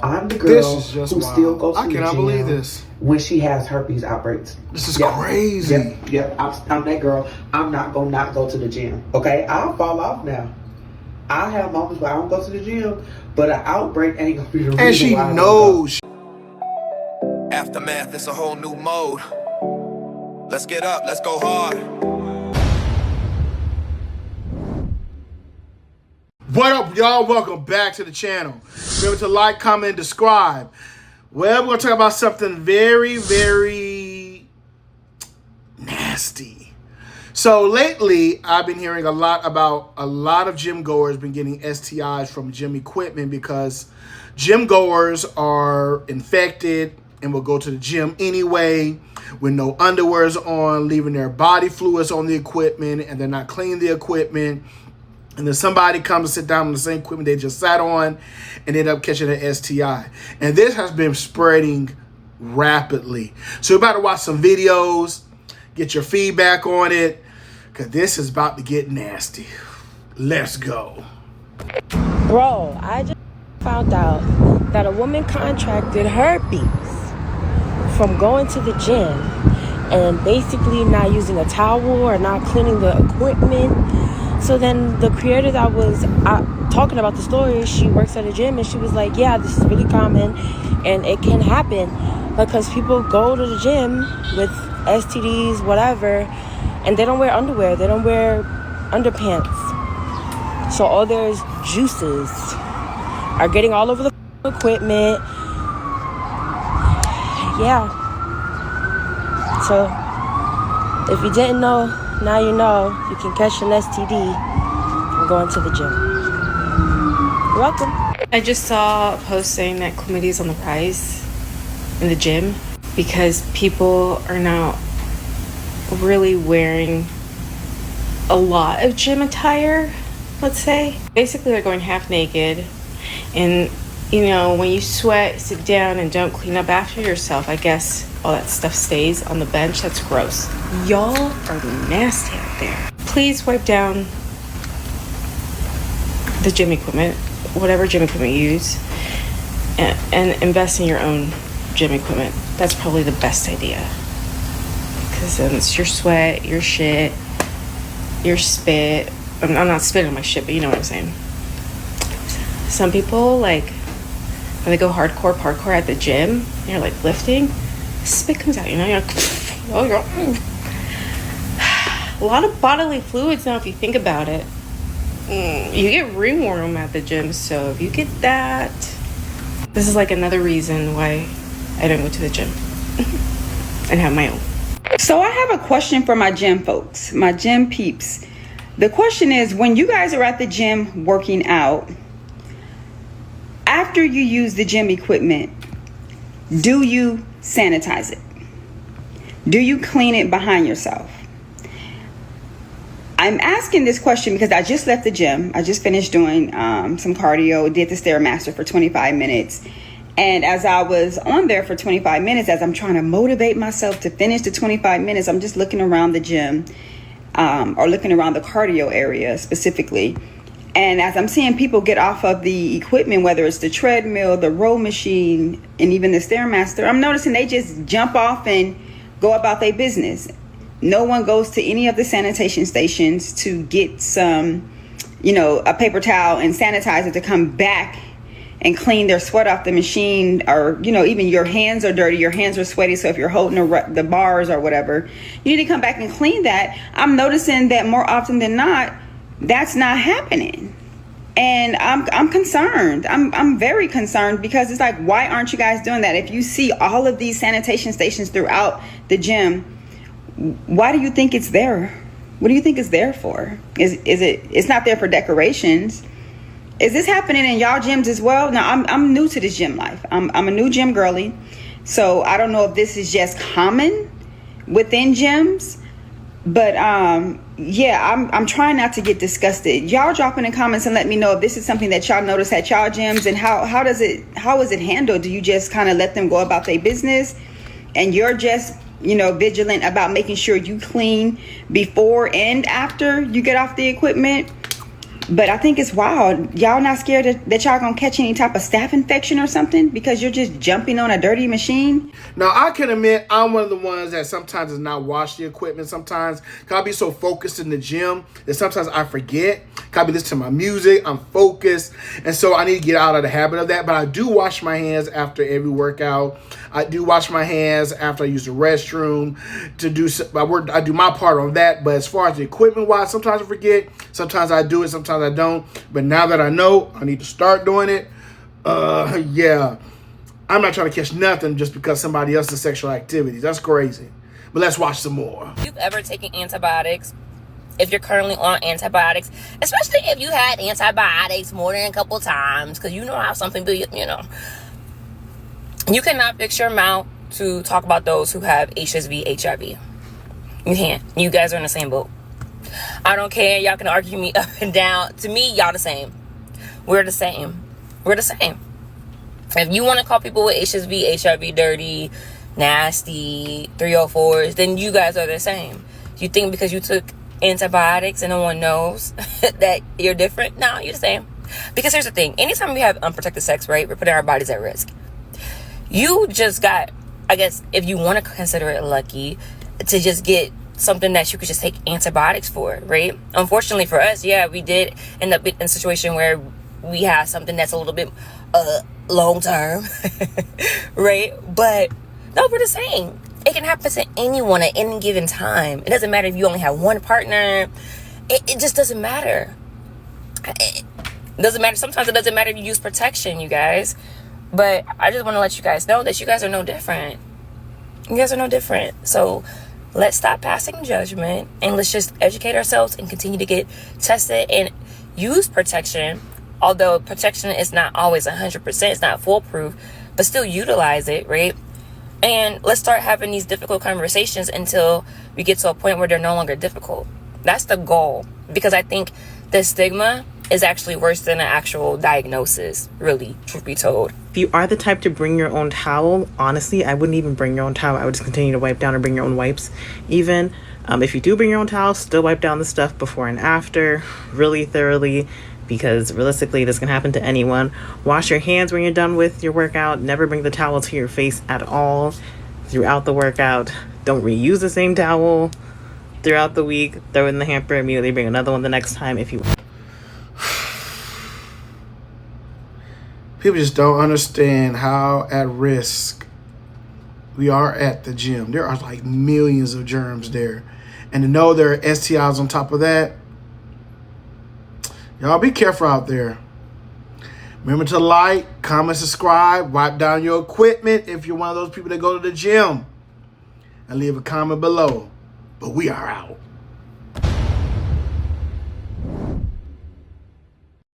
I'm the girl who wild. still goes to the gym. I cannot believe this. When she has herpes outbreaks. This is crazy. Yep. I'm that girl. I'm not going to not go to the gym. Okay? I'll fall off now. I have moments where I don't go to the gym, but an outbreak ain't going to be the reason why. And she knows. Aftermath is a whole new mode. Let's get up. Let's go hard. What up, y'all? Welcome back to the channel. Remember to like, comment, and subscribe. Well, we're going to talk about something very, very nasty. So lately, I've been hearing a lot about a lot of gym goers been getting STIs from gym equipment because gym goers are infected and will go to the gym anyway with no underwears on, leaving their body fluids on the equipment, and they're not cleaning the equipment. And then somebody comes to sit down on the same equipment they just sat on and end up catching an STI. And this has been spreading rapidly. So you're about to watch some videos, get your feedback on it, because this is about to get nasty. Let's go. Bro, I just found out that a woman contracted herpes from going to the gym and basically not using a towel or not cleaning the equipment. So then the creator that was talking about the story, she works at a gym, and she was like, yeah, this is really common and it can happen because people go to the gym with STDs, whatever, and they don't wear underwear. They don't wear underpants. So all their juices are getting all over the equipment. Yeah. So if you didn't know, now you know you can catch an STD from going to the gym. You're welcome. I just saw a post saying that chlamydia is on the rise in the gym because people are now really wearing a lot of gym attire, let's say. Basically, they're going half naked. And, you know, when you sweat, sit down, and don't clean up after yourself, I guess all that stuff stays on the bench. That's gross. Y'all are nasty out there. Please wipe down the gym equipment, whatever gym equipment you use, and invest in your own gym equipment. That's probably the best idea. Because then it's your sweat, your shit, your spit. I'm not spitting on my shit, but you know what I'm saying. Some people, like, when they go hardcore parkour at the gym, and you're like lifting, spit comes out, you know, you're like, oh, you're a lot of bodily fluids now if you think about it. You get ringworm at the gym, so if you get that, this is like another reason why I don't go to the gym and have my own. So I have a question for my gym folks, my gym peeps. The question is, when you guys are at the gym working out, after you use the gym equipment, do you sanitize it? Do you clean it behind yourself? I'm asking this question because I just left the gym. I just finished doing some cardio, did the Stairmaster for 25 minutes. And as I was on there for 25 minutes, as I'm trying to motivate myself to finish the 25 minutes, I'm just looking around the gym or looking around the cardio area specifically. And as I'm seeing people get off of the equipment, whether it's the treadmill, the row machine, and even the Stairmaster, I'm noticing they just jump off and go about their business. No one goes to any of the sanitation stations to get some, you know, a paper towel and sanitizer to come back and clean their sweat off the machine, or, you know, even your hands are dirty, your hands are sweaty. So if you're holding the bars or whatever, you need to come back and clean that. I'm noticing that more often than not, that's not happening. And I'm concerned. I'm very concerned because it's like, why aren't you guys doing that? If you see all of these sanitation stations throughout the gym, why do you think it's there? What do you think it's there for? It's not there for decorations. Is this happening in y'all gyms as well? Now, I'm new to this gym life. I'm a new gym girly. So I don't know if this is just common within gyms. But yeah, I'm trying not to get disgusted. Y'all drop in the comments and let me know if this is something that y'all notice at y'all gyms, and how is it handled? Do you just kind of let them go about their business and you're just, you know, vigilant about making sure you clean before and after you get off the equipment? But I think it's wild. Y'all not scared that y'all gonna catch any type of staph infection or something because you're just jumping on a dirty machine? Now, I can admit I'm one of the ones that sometimes does not wash the equipment sometimes. Cause I'll be so focused in the gym that sometimes I forget. Cause I'll be listening to my music, I'm focused. And so I need to get out of the habit of that. But I do wash my hands after every workout. I do wash my hands after I use the restroom to do, I do my part on that. But as far as the equipment wise, sometimes I forget. Sometimes I do it, sometimes I don't. But now that I know, I need to start doing it. Yeah. I'm not trying to catch nothing just because somebody else's sexual activities. That's crazy. But let's watch some more. If you've ever taken antibiotics, if you're currently on antibiotics, especially if you had antibiotics more than a couple times, because you know how something do, you know. You cannot fix your mouth to talk about those who have HSV, HIV. You can't. You guys are in the same boat. I don't care. Y'all can argue me up and down. To me, y'all the same. We're the same. We're the same. If you want to call people with HSV, HIV dirty, nasty, 304s, then you guys are the same. You think because you took antibiotics and no one knows that you're different? No, you're the same. Because here's the thing. Anytime we have unprotected sex, right, we're putting our bodies at risk. You just got, I guess, if you want to consider it lucky, to just get something that you could just take antibiotics for, right? Unfortunately for us, yeah, we did end up in a situation where we have something that's a little bit long term, right? But no, we're the same. It can happen to anyone at any given time. It doesn't matter if you only have one partner. It just doesn't matter. It doesn't matter. Sometimes it doesn't matter if you use protection, you guys. But I just want to let you guys know that you guys are no different. You guys are no different. So let's stop passing judgment and let's just educate ourselves and continue to get tested and use protection. Although protection is not always 100%, it's not foolproof, but still utilize it, right? And let's start having these difficult conversations until we get to a point where they're no longer difficult. That's the goal. Because I think the stigma is actually worse than an actual diagnosis, really, truth be told. If you are the type to bring your own towel, honestly, I wouldn't even bring your own towel. I would just continue to wipe down or bring your own wipes. Even if you do bring your own towel, still wipe down the stuff before and after really thoroughly, because realistically this can happen to anyone. Wash your hands when you're done with your workout. Never bring the towel to your face at all throughout the workout. Don't reuse the same towel throughout the week. Throw it in the hamper, immediately bring another one the next time if you want. People just don't understand how at risk we are at the gym. There are like millions of germs there. And to know there are STIs on top of that, y'all be careful out there. Remember to like, comment, subscribe, wipe down your equipment if you're one of those people that go to the gym. And leave a comment below. But we are out.